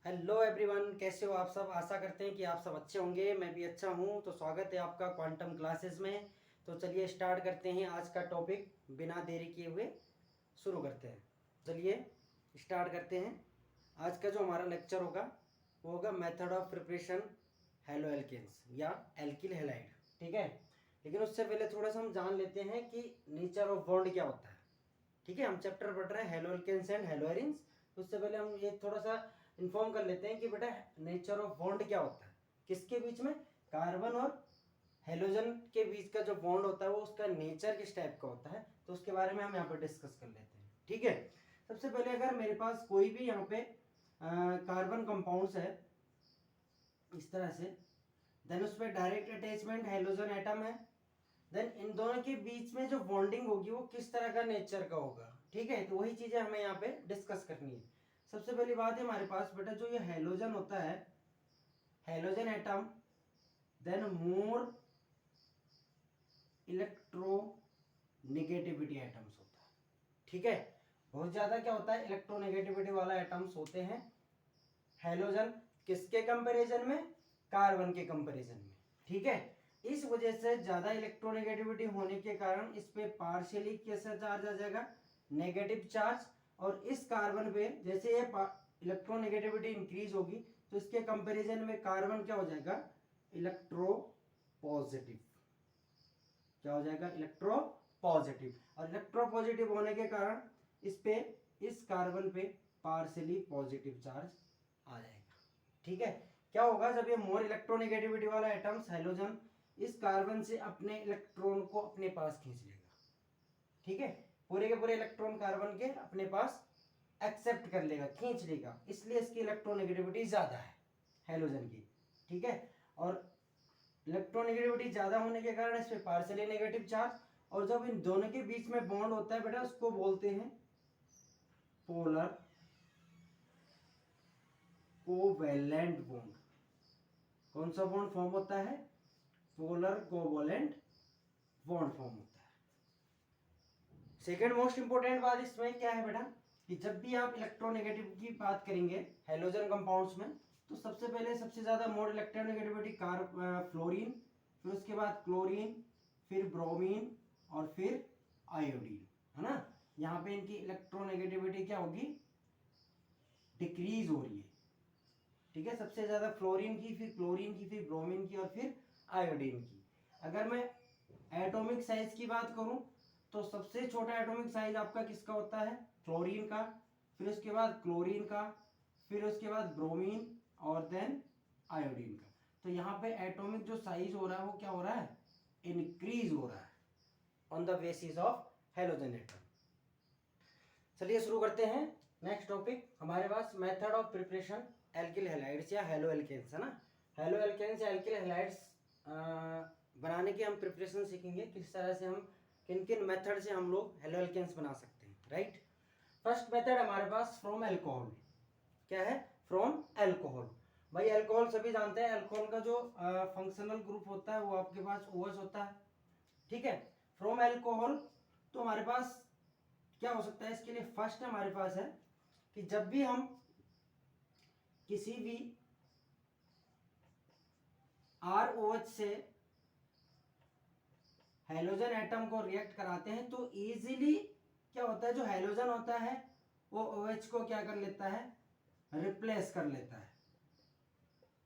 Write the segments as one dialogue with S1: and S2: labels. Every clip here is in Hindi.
S1: हेलो एवरीवन, कैसे हो आप सब। आशा करते हैं कि आप सब अच्छे होंगे। मैं भी अच्छा हूं। तो स्वागत है आपका क्वांटम क्लासेस में। तो चलिए स्टार्ट करते हैं आज का टॉपिक। बिना देरी किए हुए शुरू करते हैं। चलिए स्टार्ट करते हैं। आज का जो हमारा लेक्चर होगा वो होगा method of preparation haloalkanes या एल्किल हैलाइड। ठीक है, लेकिन उससे पहले थोड़ा सा हम जान लेते हैं कि नेचर ऑफ बॉन्ड क्या होता है। ठीक है, हम चैप्टर पढ़ रहे हैं haloalkanes and haloarenes. तो उससे पहले हम ये थोड़ा सा इन्फॉर्म कर लेते हैं कि बेटा नेचर ऑफ बॉन्ड क्या होता है। किसके बीच में? कार्बन और हेलोजन के बीच का जो बॉन्ड होता है वो उसका नेचर किस टाइप का होता है, तो उसके बारे में हम यहाँ पर डिस्कस कर लेते हैं। ठीक है, सबसे पहले अगर मेरे पास कोई भी यहाँ पे कार्बन कंपाउंड्स है इस तरह से, देन उस पर डायरेक्ट अटैचमेंट हेलोजन एटम है। देन इन दोनों के बीच में जो बॉन्डिंग होगी वो किस तरह का नेचर का होगा। ठीक है, तो वही चीजें हमें यहाँ पे डिस्कस करनी है। सबसे पहली बात है हमारे पास बेटा जो ये हेलोजन होता है, halogen atom, then more electronegativity atoms होता है। ठीक है, बहुत ज्यादा क्या होता है, इलेक्ट्रोनेगेटिविटी वाला एटम्स होते हैं हेलोजन। किसके कंपैरिजन में? कार्बन के कंपैरिजन में। ठीक है, इस वजह से ज्यादा इलेक्ट्रोनेगेटिविटी होने के कारण इस पे पार्शियली कैसा चार्ज आ जाएगा? Negative charge. और इस कार्बन पे जैसे ये इलेक्ट्रोनेगेटिविटी इंक्रीज होगी तो इसके कंपैरिजन में कार्बन क्या हो जाएगा? Electro positive. क्या हो जाएगा? Electro positive. और इलेक्ट्रो पॉजिटिव होने के कारण इस पे, इस कार्बन पे पार्शियली पॉजिटिव चार्ज आ जाएगा। ठीक है, क्या होगा जब ये मोर इलेक्ट्रोनेगेटिविटी वाला एटम्स हेलोजन इस कार्बन से अपने इलेक्ट्रॉन को अपने पास खींच लेगा। ठीक है, पूरे के पूरे इलेक्ट्रॉन कार्बन के अपने पास एक्सेप्ट कर लेगा, खींच लेगा, इसलिए इसकी इलेक्ट्रोनेगेटिविटी ज्यादा है हेलोजन की। ठीक है, और इलेक्ट्रोनेगेटिविटी ज्यादा होने के कारण इस पे पार्शियली नेगेटिव चार्ज। और जब इन दोनों के बीच में बॉन्ड होता है बेटा उसको बोलते हैं पोलर कोवैलेंट बॉन्ड। कौन सा बॉन्ड फॉर्म होता है? पोलर कोवैलेंट बॉन्ड फॉर्म होता है। सेकेंड मोस्ट इंपोर्टेंट बात इसमें क्या है बेटा कि जब भी आप इलेक्ट्रोनेगेटिव की बात करेंगे हेलोजन कंपाउंड्स में तो सबसे पहले सबसे ज्यादा मोर इलेक्ट्रोनेगेटिविटी फ्लोरीन, फिर उसके बाद क्लोरीन, फिर ब्रोमीन और फिर आयोडीन, है ना। यहाँ पे इनकी इलेक्ट्रोनेगेटिविटी क्या होगी? डिक्रीज हो रही है। ठीक है, सबसे ज्यादा फ्लोरीन की, फिर क्लोरीन की, फिर ब्रोमीन की और फिर आयोडीन की। अगर मैं एटॉमिक साइज की बात करूं तो सबसे छोटा एटॉमिक साइज आपका किसका होता है? फ्लोरीन का, फिर उसके बाद क्लोरीन का, फिर उसके बाद ब्रोमीन और देन आयोडीन का। तो यहाँ पे एटॉमिक जो साइज हो रहा है वो क्या हो रहा है? इंक्रीज हो रहा है on the basis of halogen atom. चलिए शुरू करते हैं। नेक्स्ट टॉपिक हमारे पास method of preparation alkyl halides या हेलो एल्केन्स, है ना। हेलो एल्केन्स या एल्किल हैलाइड्स बनाने की हम प्रिपरेशन सीखेंगे, किस तरह से हम किन किन मेथड से हम लोग हेलो एल्केन्स बना सकते हैं। राइट, फर्स्ट मेथड हमारे पास फ्रॉम एल्कोहल। क्या है? From alcohol. भाई एल्कोहल सभी जानते हैं, एल्कोहल का जो फंक्शनल ग्रुप होता है वो आपके पास OH होता है। ठीक है, फ्रॉम एल्कोहल तो हमारे पास क्या हो सकता है? इसके लिए फर्स्ट हमारे पास है कि जब भी हम किसी भी ROH से हेलोजन एटम को रिएक्ट कराते हैं तो इजीली क्या होता है, जो हेलोजन होता है वो OH को क्या कर लेता है? रिप्लेस कर लेता है।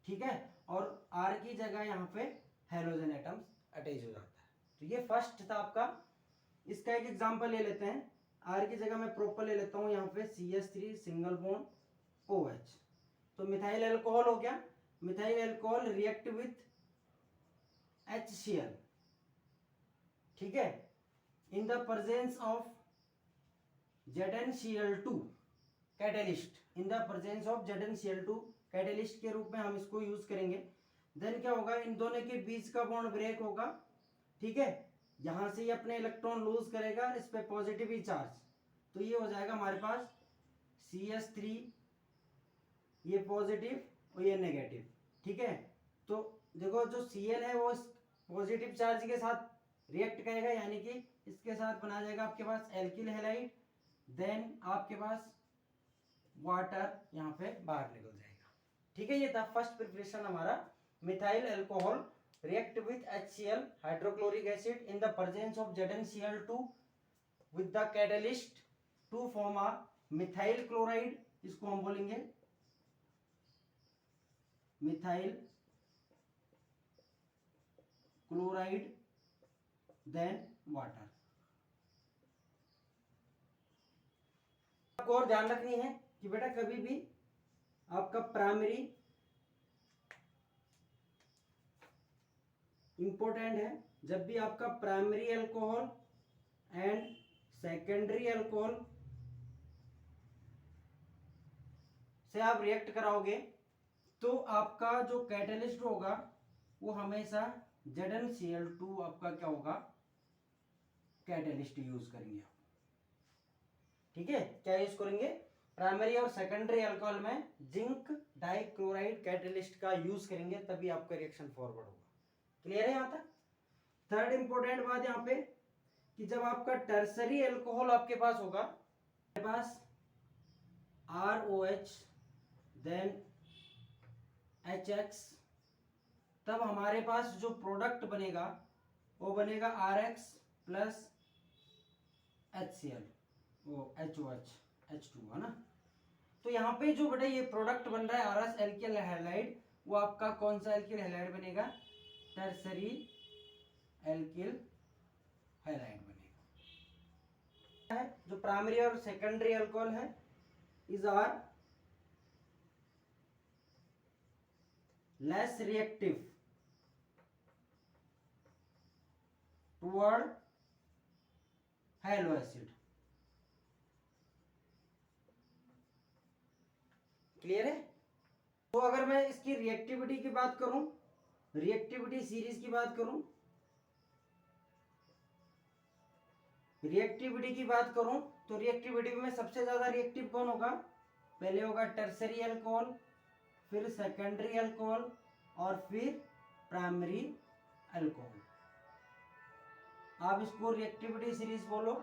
S1: ठीक है, और R की जगह यहाँ पे हेलोजन एटम्स अटैच हो जाता है। तो ये फर्स्ट था आपका। इसका एक एग्जांपल ले लेते हैं। R की जगह मैं प्रॉपर ले लेता हूं यहाँ पे CH3 सिंगल बॉन्ड OH। तो मिथाइल अल्कोहल हो गया। Methyl alcohol react with HCl। ठीक है, in the presence of ZnCl2 catalyst, in the presence of ZnCl2 catalyst के रूप में हम इसको यूज करेंगे। देन क्या होगा? इन दोनों के बीच का बॉन्ड ब्रेक होगा। ठीक है, यहां से ये अपने इलेक्ट्रॉन लूज करेगा, इस पे पॉजिटिव ही चार्ज, तो ये हो जाएगा हमारे पास CH3, ये पॉजिटिव और ये नेगेटिव। ठीक है, तो देखो जो Cl है वो पॉजिटिव चार्ज के साथ रिएक्ट करेगा, यानी कि इसके साथ बना जाएगा आपके पास एल्किल हैलाइड। देन आपके पास वाटर यहाँ पे बाहर निकल जाएगा। ठीक है, ये था फर्स्ट प्रिपरेशन हमारा, methyl alcohol react with HCl hydrochloric acid in the presence of ZnCl2 with the catalyst to form a methyl chloride, इसको हम बोलेंगे मिथाइल क्लोराइड देन वाटर। आपको और ध्यान रखनी है कि बेटा कभी भी आपका प्राइमरी इंपॉर्टेंट है, जब भी आपका primary alcohol and secondary alcohol से आप रिएक्ट कराओगे तो आपका जो कैटलिस्ट होगा वो हमेशा ZnCl2 आपका क्या होगा, कैटलिस्ट यूज करेंगे आप। ठीक है, क्या यूज करेंगे, प्राइमरी और सेकेंडरी अल्कोहल में जिंक डाइक्लोराइड कैटलिस्ट का यूज करेंगे, तभी आपका रिएक्शन फॉरवर्ड होगा। क्लियर है यहाँ तक। थर्ड इंपॉर्टेंट बात यहाँ पे कि जब आपका टर्सरी अल्कोहल आपके पास होगा, आपके पास ROH देन HX, तब हमारे पास जो प्रोडक्ट बनेगा वो बनेगा RX प्लस HCl, वो HOH H2 है ना। तो यहाँ पे जो बेटा ये प्रोडक्ट बन रहा है RS एल्किल हैलाइड, वो आपका कौन सा एल्किल हैलाइड बनेगा, टर्सरी एल्किल हैलाइड बनेगा। जो प्राइमरी और सेकेंडरी अल्कोहल है is are less reactive toward halo acid. Clear है। तो अगर मैं इसकी रिएक्टिविटी की बात करूं, रिएक्टिविटी सीरीज की बात करूं, रिएक्टिविटी की बात करूं तो रिएक्टिविटी में सबसे ज्यादा रिएक्टिव कौन होगा, पहले होगा टर्सरी अल्कोहल, फिर सेकेंडरी अल्कोहल और फिर प्राइमरी अल्कोहल। आप इसको रिएक्टिविटी सीरीज बोलो।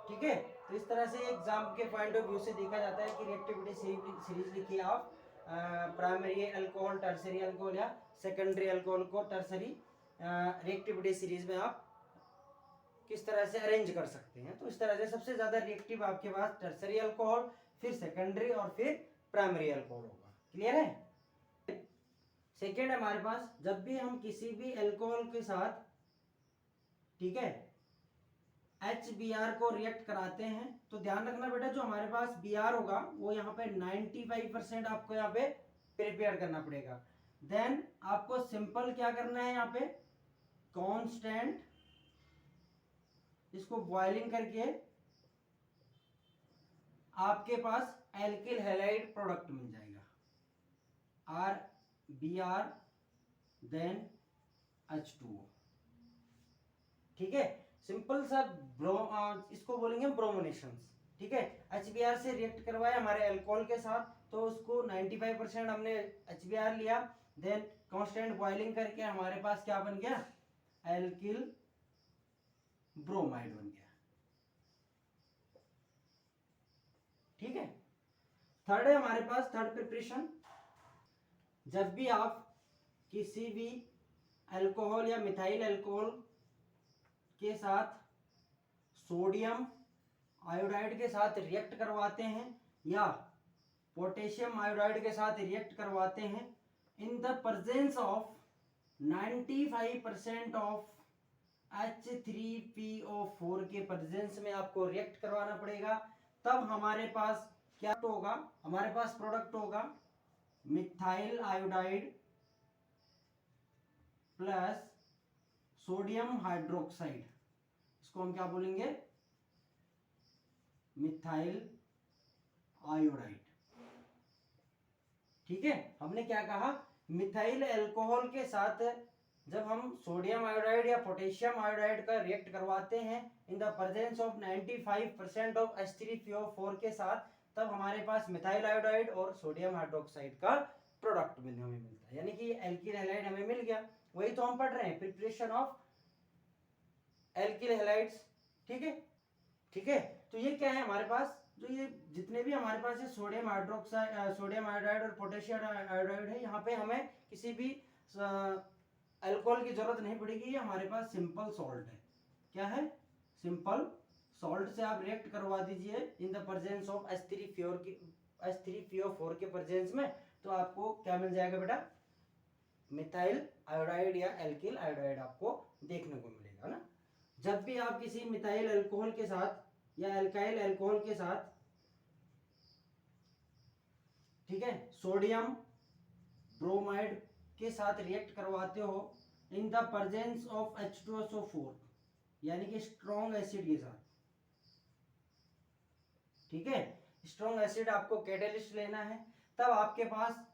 S1: ठीक है, तो इस तरह से एग्जाम के पॉइंट ऑफ व्यू से देखा जाता है कि रिएक्टिविटी सीरीज लिखिए आप, प्राइमरी अल्कोहल टर्सरी अल्कोहल या सेकेंडरी अल्कोहल को टर्सरी रिएक्टिविटी सीरीज में आप किस तरह से अरेंज कर सकते हैं। तो इस तरह से सबसे ज्यादा रिएक्टिव आपके पास टर्सरी अल्कोहल, फिर सेकेंडरी और फिर प्राइमरी अल्कोहल होगा। क्लियर है। सेकेंड हमारे पास जब भी हम किसी भी अल्कोहल के साथ, ठीक है, HBr को रिएक्ट कराते हैं तो ध्यान रखना बेटा जो हमारे पास Br होगा वो यहाँ पे 95% आपको यहाँ पे प्रिपेयर करना पड़ेगा। देन आपको सिंपल क्या करना है, यहाँ पे कांस्टेंट इसको बॉइलिंग करके आपके पास एल्किल हैलाइड प्रोडक्ट मिल जाएगा, RBr देन H2O। ठीक है, सिंपल सा इसको बोलेंगे ब्रोमोनेशंस। ठीक है, HBr से रिएक्ट करवाया हमारे अल्कोहल के साथ तो उसको 95% हमने HBr लिया, देन कांस्टेंट बॉइलिंग करके हमारे पास क्या बन गया, एल्किल ब्रोमाइड बन गया। ठीक है, थर्ड है हमारे पास, थर्ड प्रिपरेशन, जब भी आप किसी भी अल्कोहल या मिथाइल अल्कोहल के साथ सोडियम आयोडाइड के साथ रिएक्ट करवाते हैं या पोटेशियम आयोडाइड के साथ रिएक्ट करवाते हैं, in the presence of 95% of H3PO4 के प्रेजेंस में आपको रिएक्ट करवाना पड़ेगा। तब हमारे पास क्या होगा, हमारे पास प्रोडक्ट होगा methyl iodide plus sodium hydroxide, इसको हम क्या बोलेंगे, मिथाइल आयोडाइड। ठीक है, हमने क्या कहा, मिथाइल अल्कोहल के साथ जब हम सोडियम आयोडाइड या पोटेशियम आयोडाइड का रिएक्ट करवाते हैं in the presence of 95% of H3PO4 के साथ, तब हमारे पास मिथाइल आयोडाइड और सोडियम हाइड्रोक्साइड का प्रोडक्ट हमें मिलता है, यानी कि एल्किल हैलाइड हमें मिल गया। वही तो हम पढ़ रहे हैं, प्रिपरेशन ऑफ एल्किल हैलाइड्स। ठीक है, ठीक है, तो ये क्या है हमारे पास, जो ये जितने भी हमारे पास ये सोडियम हाइड्रोक्साइड, सोडियम आयोडाइड और पोटेशियम आयोडाइड है, यहाँ पे हमें किसी भी अल्कोहल की जरूरत नहीं पड़ेगी, ये हमारे पास सिंपल सॉल्ट है। क्या है? सिंपल सॉल्ट से आप रिएक्ट करवा दीजिए in the presence of H3PO4 के प्रेजेंस में, तो आपको क्या मिल जाएगा बेटा? मिथाइल आयोडाइड या एल्किल आयोडाइड आपको देखने को मिलेगा ना। जब भी आप किसी मिथाइल अल्कोहल के साथ या अल्काइल अल्कोहल के साथ, ठीक है, सोडियम ब्रोमाइड के साथ रिएक्ट करवाते हो in the presence of H2SO4 यानी कि स्ट्रॉन्ग एसिड के साथ, ठीक है, स्ट्रॉन्ग एसिड आपको कैटालिस्ट लेना है, तब आपके पास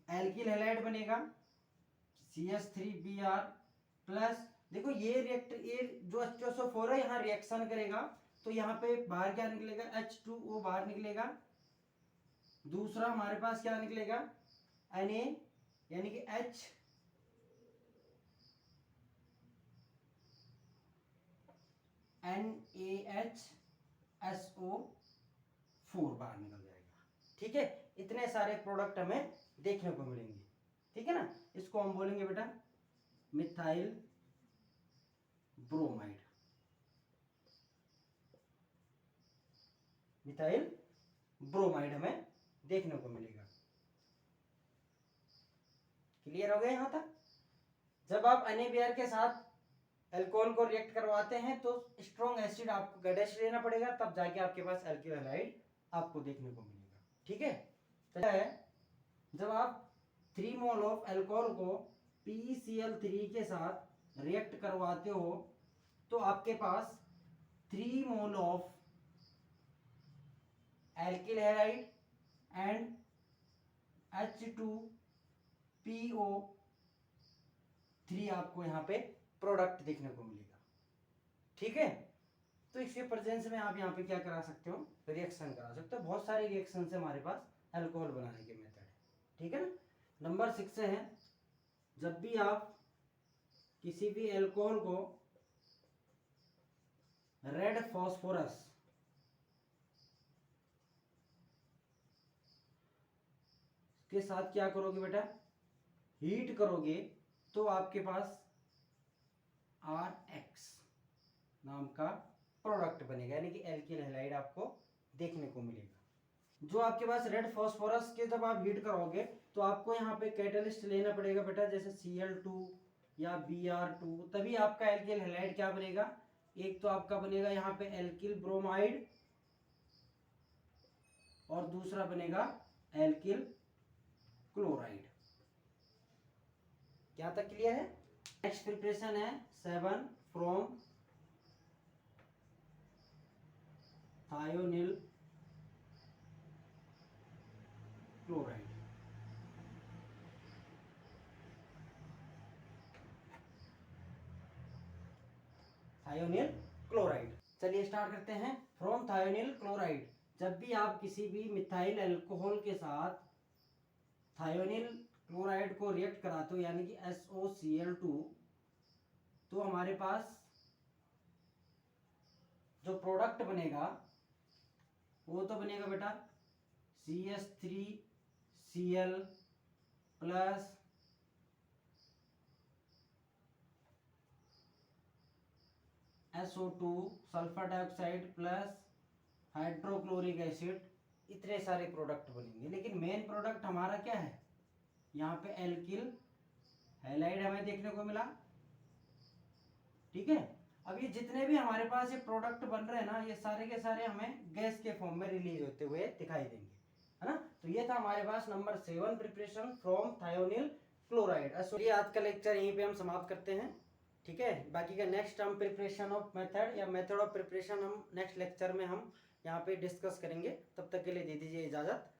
S1: एल्किल हैलाइड बनेगा CH3Br प्लस, देखो ये रिएक्ट, ये जो H2SO4 है यहाँ रिएक्शन करेगा, तो यहाँ पे बाहर क्या निकलेगा? H2O बाहर निकलेगा। दूसरा हमारे पास क्या निकलेगा? Na यानी कि NaHSO4 बाहर निकल जाएगा, ठीक है। इतने सारे प्रोडक्ट हमें देखने को मिलेंगे, ठीक है ना। इसको हम बोलेंगे बेटा मिथाइल ब्रोमाइड, मिथाइल ब्रोमाइड हमें देखने को मिलेगा। क्लियर हो गया यहाँ तक? जब आप NaBr के साथ अल्कोहल को रिएक्ट करवाते हैं तो स्ट्रॉन्ग एसिड आपको कैटालिस्ट लेना पड़ेगा, तब जाके आपके पास एल्किल हैलाइड आपको देखने को मिलेगा, ठीक है। जब आप 3 मोल ऑफ अल्कोहल को PeCl3 के साथ रिएक्ट करवाते हो तो आपके पास 3 mole of alkyl halide and H2PO3 आपको यहाँ पे प्रोडक्ट देखने को मिलेगा, ठीक है। तो इसके प्रेजेंस में आप यहाँ पे क्या करा सकते हो? रिएक्शन करा सकते हो। बहुत सारे रिएक्शन से हमारे पास अल्कोहल बनाने के मेथड है, ठीक है ना। नंबर 6 है, जब भी आप किसी भी अल्कोहल को रेड फॉस्फोरस के साथ क्या करोगे बेटा? हीट करोगे, तो आपके पास RX नाम का प्रोडक्ट बनेगा, यानी कि एल्किल हैलाइड आपको देखने को मिलेगा। जो आपके पास रेड फॉस्फोरस के जब आप हीट करोगे तो आपको यहाँ पे कैटालिस्ट लेना पड़ेगा बेटा, जैसे Cl2 या Br2, तभी आपका एल्किल हैलाइड क्या बनेगा? एक तो आपका बनेगा यहाँ पे एल्किल ब्रोमाइड और दूसरा बनेगा एल्किल क्लोराइड। क्या तक क्लियर है? नेक्स्ट प्रिपरेशन है 7 from thionyl chloride. Thionyl chloride, चलिए स्टार्ट करते हैं। फ्रॉम थायोनिल क्लोराइड, जब भी आप किसी भी मिथाइल अल्कोहल के साथ थायोनिल क्लोराइड को रिएक्ट कराते हो यानी कि SOCl2, तो हमारे पास जो प्रोडक्ट बनेगा वो तो बनेगा बेटा CH3Cl plus SO2 sulphur dioxide plus hydrochloric acid, इतने सारे प्रोडक्ट बनेंगे। लेकिन मेन प्रोडक्ट हमारा क्या है? यहाँ पे एल्किल हैलाइड हमें देखने को मिला, ठीक है। अब ये जितने भी हमारे पास ये प्रोडक्ट बन रहे हैं ना, ये सारे के सारे हमें गैस के फॉर्म में रिलीज होते हुए दिखाई देंगे, है ना। तो ये था हमारे पास number 7 preparation from thionyl chloride. ये आज का लेक्चर यहीं पे हम समाप्त करते हैं, ठीक है। बाकी का नेक्स्ट हम प्रिपरेशन ऑफ मेथड या मेथड ऑफ प्रिपरेशन हम नेक्स्ट लेक्चर में हम यहाँ पे डिस्कस करेंगे। तब तक के लिए दे दीजिए इजाज़त।